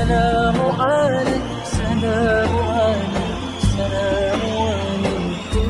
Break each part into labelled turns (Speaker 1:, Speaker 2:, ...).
Speaker 1: سلام عليك سلام عليك سلام عليكم.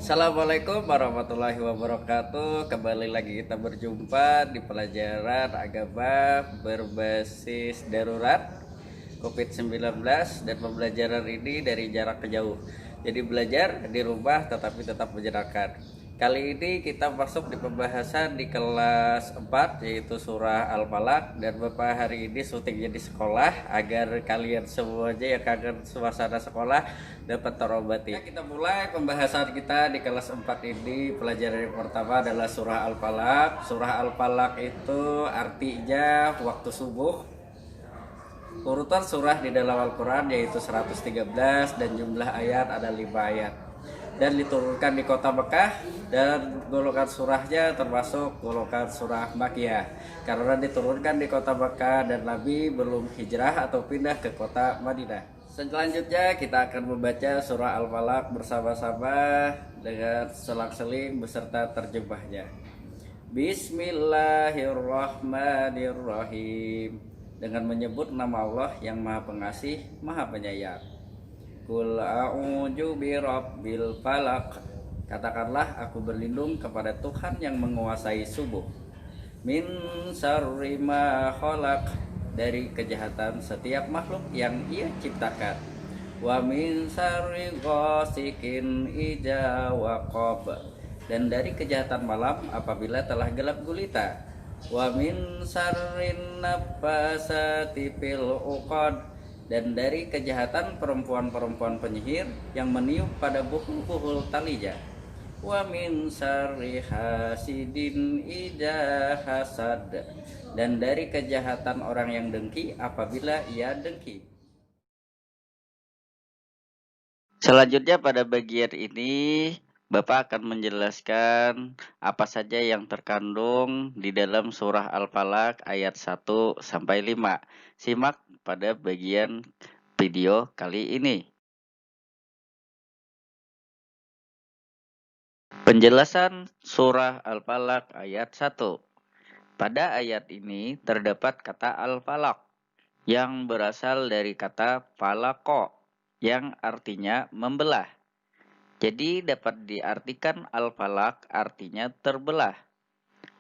Speaker 2: Assalamualaikum warahmatullahi wabarakatuh. Kembali lagi kita berjumpa di pelajaran agama berbasis darurat COVID-19, dan pembelajaran ini dari jarak jauh. Jadi belajar di rumah tetapi tetap menyenangkan. Kali ini kita masuk di pembahasan di kelas 4, yaitu surah Al-Falaq, dan Bapak hari ini syutingnya di sekolah agar kalian semuanya yang kangen suasana sekolah dapat terobati. Kita mulai pembahasan kita di kelas 4 ini. Pelajaran yang pertama adalah surah Al-Falaq. Surah Al-Falaq itu artinya waktu subuh. Urutan surah di dalam Al-Quran yaitu 113 dan jumlah ayat ada 5 ayat, dan diturunkan di kota Mekah, dan golongan surahnya termasuk golongan surah Makkiyah karena diturunkan di kota Mekah dan Nabi belum hijrah atau pindah ke kota Madinah. Selanjutnya kita akan membaca surah Al-Falaq bersama-sama dengan selang-seling beserta terjemahnya. Bismillahirrahmanirrahim. Dengan menyebut nama Allah yang Maha Pengasih, Maha Penyayang. Qul a'udzu birabbil falaq. Katakanlah, aku berlindung kepada Tuhan yang menguasai subuh. Min syarri ma khalaq. Dari kejahatan setiap makhluk yang Ia ciptakan. Wa min syarri ghasikin idza waqab. Dan dari kejahatan malam apabila telah gelap gulita. Wa min syarrin naffasati fil 'uqad. Dan dari kejahatan perempuan-perempuan penyihir yang meniup pada buhul-buhul talinya. Wa min syarri hasidin idza hasad. Dan dari kejahatan orang yang dengki apabila ia dengki. Selanjutnya pada bagian ini Bapak akan menjelaskan apa saja yang terkandung di dalam surah Al-Falaq ayat 1 sampai 5. Simak pada bagian video kali ini. Penjelasan surah Al-Falaq ayat 1. Pada ayat ini terdapat kata Al-Falaq yang berasal dari kata falaqo yang artinya membelah. Jadi dapat diartikan Al-Falaq artinya terbelah.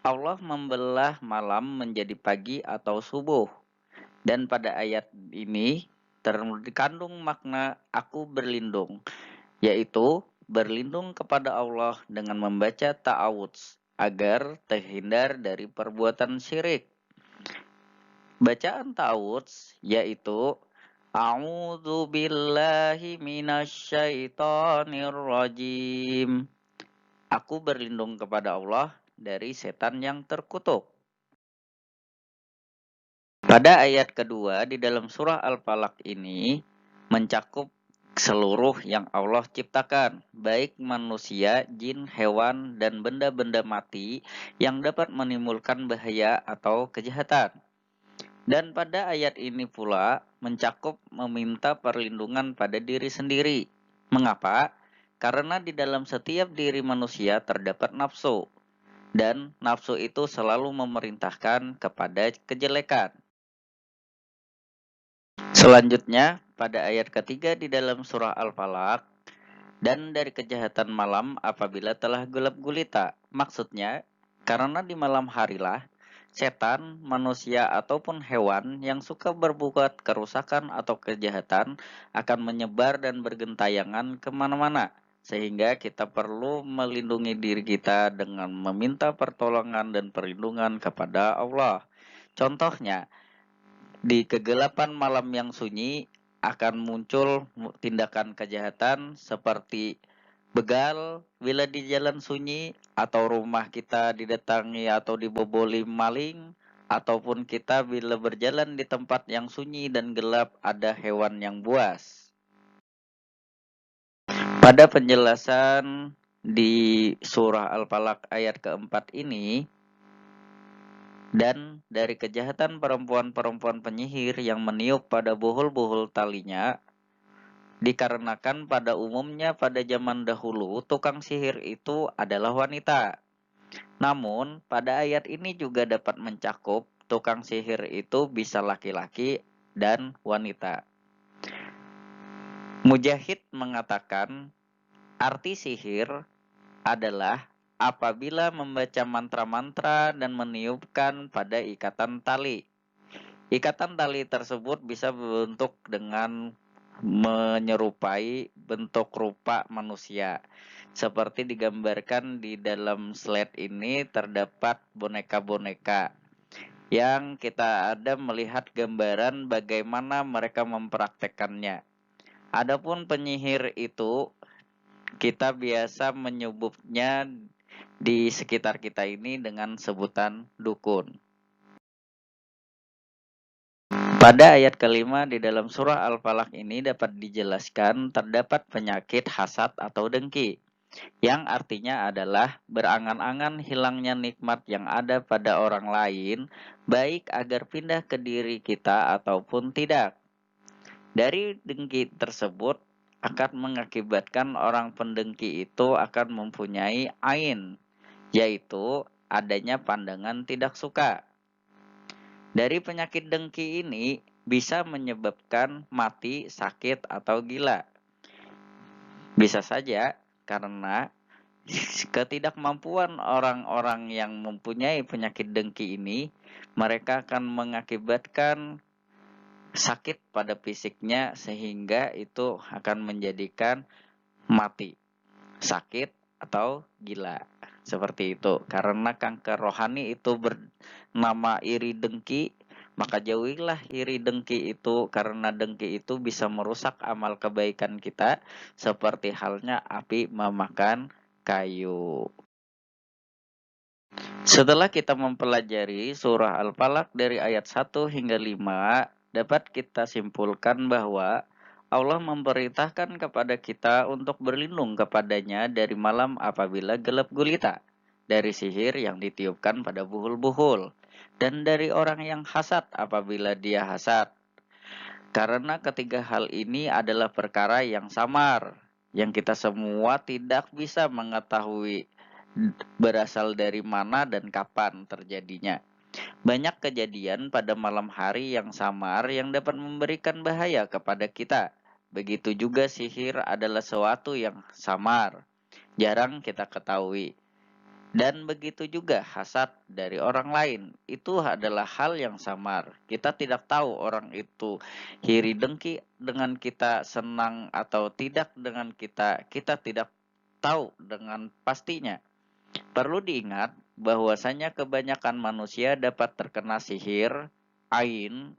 Speaker 2: Allah membelah malam menjadi pagi atau subuh. Dan pada ayat ini terkandung makna aku berlindung, yaitu berlindung kepada Allah dengan membaca ta'awudz agar terhindar dari perbuatan syirik. Bacaan ta'awudz yaitu A'udzu billahi minasyaitonir rajim. Aku berlindung kepada Allah dari setan yang terkutuk. Pada ayat kedua di dalam surah Al-Falaq ini mencakup seluruh yang Allah ciptakan, baik manusia, jin, hewan, dan benda-benda mati yang dapat menimbulkan bahaya atau kejahatan. Dan pada ayat ini pula mencakup meminta perlindungan pada diri sendiri. Mengapa? Karena di dalam setiap diri manusia terdapat nafsu. Dan nafsu itu selalu memerintahkan kepada kejelekan. Selanjutnya pada ayat ketiga di dalam surah Al-Falaq. Dan dari kejahatan malam apabila telah gelap gulita. Maksudnya karena di malam harilah
Speaker 3: setan, manusia, ataupun hewan yang suka berbuat kerusakan atau kejahatan akan menyebar dan bergentayangan kemana-mana. Sehingga kita perlu melindungi diri kita dengan meminta pertolongan dan perlindungan kepada Allah. Contohnya, di kegelapan malam yang sunyi akan muncul tindakan kejahatan seperti begal bila di jalan sunyi, atau rumah kita didatangi atau diboboli maling, ataupun kita bila berjalan di tempat yang sunyi dan gelap ada hewan yang buas. Pada penjelasan di surah Al-Falaq ayat keempat ini, dan dari kejahatan perempuan-perempuan penyihir yang meniup pada buhul-buhul talinya, dikarenakan pada umumnya pada zaman dahulu tukang sihir itu adalah wanita. Namun pada ayat ini juga dapat mencakup tukang sihir itu bisa laki-laki dan wanita. Mujahid mengatakan arti sihir adalah apabila membaca mantra-mantra dan meniupkan pada ikatan tali. Ikatan tali tersebut bisa berbentuk dengan menyerupai bentuk rupa manusia. Seperti digambarkan di dalam slide ini terdapat boneka-boneka yang kita ada melihat gambaran bagaimana mereka mempraktekannya. Adapun penyihir itu kita biasa menyebutnya di sekitar kita ini dengan sebutan dukun. Pada ayat kelima di dalam surah Al-Falaq ini dapat dijelaskan terdapat penyakit hasad atau dengki, yang artinya adalah berangan-angan hilangnya nikmat yang ada pada orang lain, baik agar pindah ke diri kita ataupun tidak. Dari dengki tersebut akan mengakibatkan orang pendengki itu akan mempunyai ain, yaitu adanya pandangan tidak suka. Dari penyakit dengki ini bisa menyebabkan mati, sakit, atau gila. Bisa saja karena ketidakmampuan orang-orang yang mempunyai penyakit dengki ini, mereka akan mengakibatkan sakit pada fisiknya sehingga itu akan menjadikan mati, sakit, atau gila. Seperti itu. Karena kanker rohani itu bernama iri dengki, maka jauhilah iri dengki itu, karena dengki itu bisa merusak amal kebaikan kita seperti halnya api memakan kayu. Setelah kita mempelajari surah Al-Falaq dari ayat 1 hingga 5, dapat kita simpulkan bahwa Allah memerintahkan kepada kita untuk berlindung kepadanya dari malam apabila gelap gulita, dari sihir yang ditiupkan pada buhul-buhul, dan dari orang yang hasad apabila dia hasad. Karena ketiga hal ini adalah perkara yang samar, yang kita semua tidak bisa mengetahui berasal dari mana dan kapan terjadinya. Banyak kejadian pada malam hari yang samar yang dapat memberikan bahaya kepada kita. Begitu juga sihir adalah sesuatu yang samar, jarang kita ketahui. Dan begitu juga hasad dari orang lain, itu adalah hal yang samar. Kita tidak tahu orang itu iri dengki dengan kita, senang atau tidak dengan kita. Kita tidak tahu dengan pastinya. Perlu diingat bahwasanya kebanyakan manusia dapat terkena sihir, ain,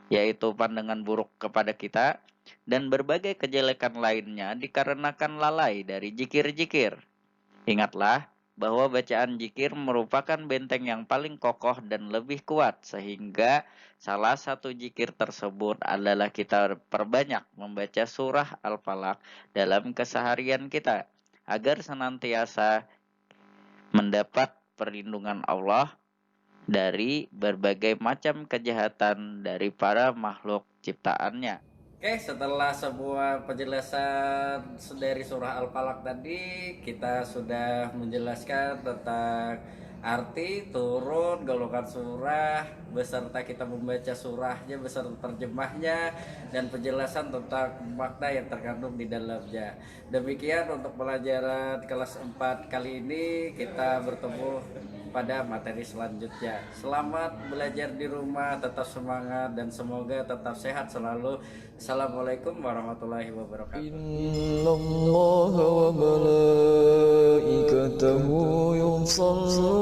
Speaker 3: yaitu pandangan buruk kepada kita, dan berbagai kejelekan lainnya dikarenakan lalai dari zikir-zikir. Ingatlah bahwa bacaan zikir merupakan benteng yang paling kokoh dan lebih kuat, sehingga salah satu zikir tersebut adalah kita perbanyak membaca surah Al-Falaq dalam keseharian kita, agar senantiasa mendapat perlindungan Allah dari berbagai macam kejahatan dari para makhluk ciptaannya.
Speaker 2: Oke, setelah sebuah penjelasan dari surah Al-Falaq tadi, kita sudah menjelaskan tentang arti, turun, golongan surah, beserta kita membaca surahnya, beserta terjemahnya, dan penjelasan tentang makna yang terkandung di dalamnya. Demikian untuk pelajaran kelas 4 kali ini, kita bertemu pada materi selanjutnya. Selamat belajar di rumah, tetap semangat dan semoga tetap sehat selalu. Assalamualaikum warahmatullahi wabarakatuh.
Speaker 1: Inna Allah wa malaikatahu yusalluna